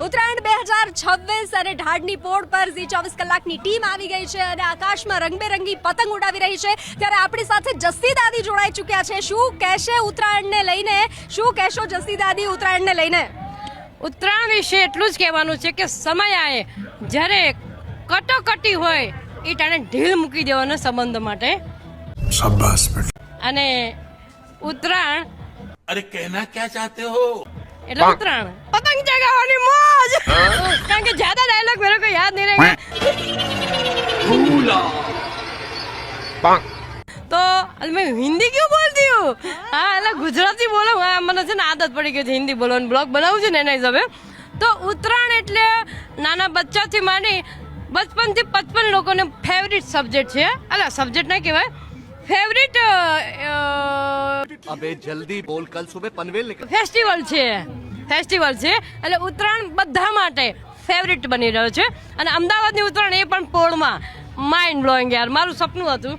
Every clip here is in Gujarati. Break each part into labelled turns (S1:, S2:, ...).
S1: ઉત્તરાયણ 2026 અને ઢાળની પોળ પર ઝી 24 કલાકની ટીમ આવી ગઈ છે અને આકાશમાં રંગબેરંગી પતંગ ઉડાવી રહી છે. ત્યારે આપણી સાથે જસ્સી દાદી જોડાઈ ચૂક્યા છે. શું કહેશે ઉત્તરાયણને લઈને? શું કહેશો જસ્સી દાદી ઉત્તરાયણને લઈને?
S2: ઉત્તરાયણ વિશે એટલું જ કહેવાનું છે કે સમય આવે જ્યારે કટોકટી હોય એ ટાણે ઢીલ મૂકી દેવાનો સંબંધ માટે.
S3: શાબાશ.
S2: અને ઉત્તરાયણ
S4: अरे कहना क्या चाहते हो?
S2: એટલે ઉત્તરાયણ પતંગ ચગાવવાની મોજ. કારણ કે જ્યાદા ડાયલોગ મેરે કો યાદ નહીં રહે તો मैं हिंदी क्यों बोलती हूँ? हाँ એટલે ગુજરાતી બોલો. મને છે ને આદત પડી ગઈ છે હિન્દી બોલવાની. બ્લોગ બનાવું છું ને એના હિસાબે. તો ઉત્તરાયણ એટલે નાના બચ્ચાથી માંડી બચપનથી 55 લોકોને ફેવરિટ સબ્જેક્ટ છે. અલા સબ્જેક્ટ ના કહેવાય, ફેવરિટ
S5: अबे जल्दी बोल, कल सुबह पनवेल निकल.
S2: ફેસ્ટિવલ છે. એટલે ઉત્તરાયણ બધા માટે ફેવરિટ બની રહ્યો છે. અને અમદાવાદની ઉત્તરાયણ એ પણ પોળમાં માઇન્ડ બ્લોઈંગ યાર. મારું સપનું હતું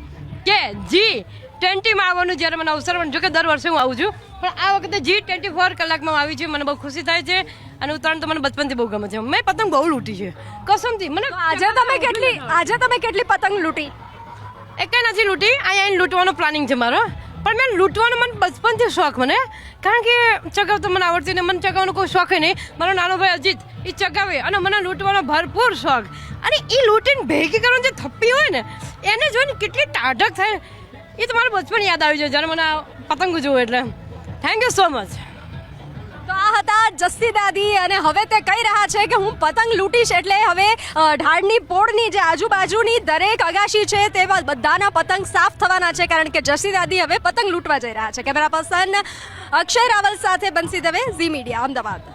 S2: કે G20માં આવવાનું, જ્યારે મને અવસર મળ્યો. જો કે દર વર્ષે હું આવું છું, પણ આ વખતે G24 કલાકમાં આવી છે. મને બહુ ખુશી થાય છે. અને ઉત્તરાયણ તો મને બચપનથી બહુ ગમે છે. મેં પતંગ બહુ લૂંટી છે કસમથી. મને
S1: આજે તમે કેટલી પતંગ લૂંટી?
S2: એકે નથી લૂંટી. અહીંયા લૂંટવાનો પ્લાનિંગ છે મારો. પણ મેં લૂંટવાનો મને બચપનથી શોખ. મને કારણ કે ચગાવતો મને આવડતી ને મને ચગાવવાનો કોઈ શોખ નહીં. મારો નાનો ભાઈ અજીત એ ચગાવે અને મને લૂંટવાનો ભરપૂર શોખ. અને એ લૂંટીને ભેગી કરવાની જે થપ્પી હોય ને એને જોઈને કેટલી ટાઢક થાય એ તો મારું બચપન યાદ આવી જાય જ્યારે મને આ પતંગ જોવું. એટલે થેન્ક યુ સો મચ.
S1: તો આ હતા જસ્સી દાદી અને હવે તે કહી રહ્યા છે કે હું પતંગ લૂંટીશ. એટલે હવે ઢાળની પોળની જે આજુબાજુની દરેક અગાશી છે તે બધાના પતંગ સાફ થવાના છે, કારણ કે જસ્સી દાદી હવે પતંગ લૂંટવા જઈ રહ્યા છે. કેમેરા પર્સન અક્ષય રાવલ સાથે બંસી દવે, ઝી મીડિયા, અમદાવાદ.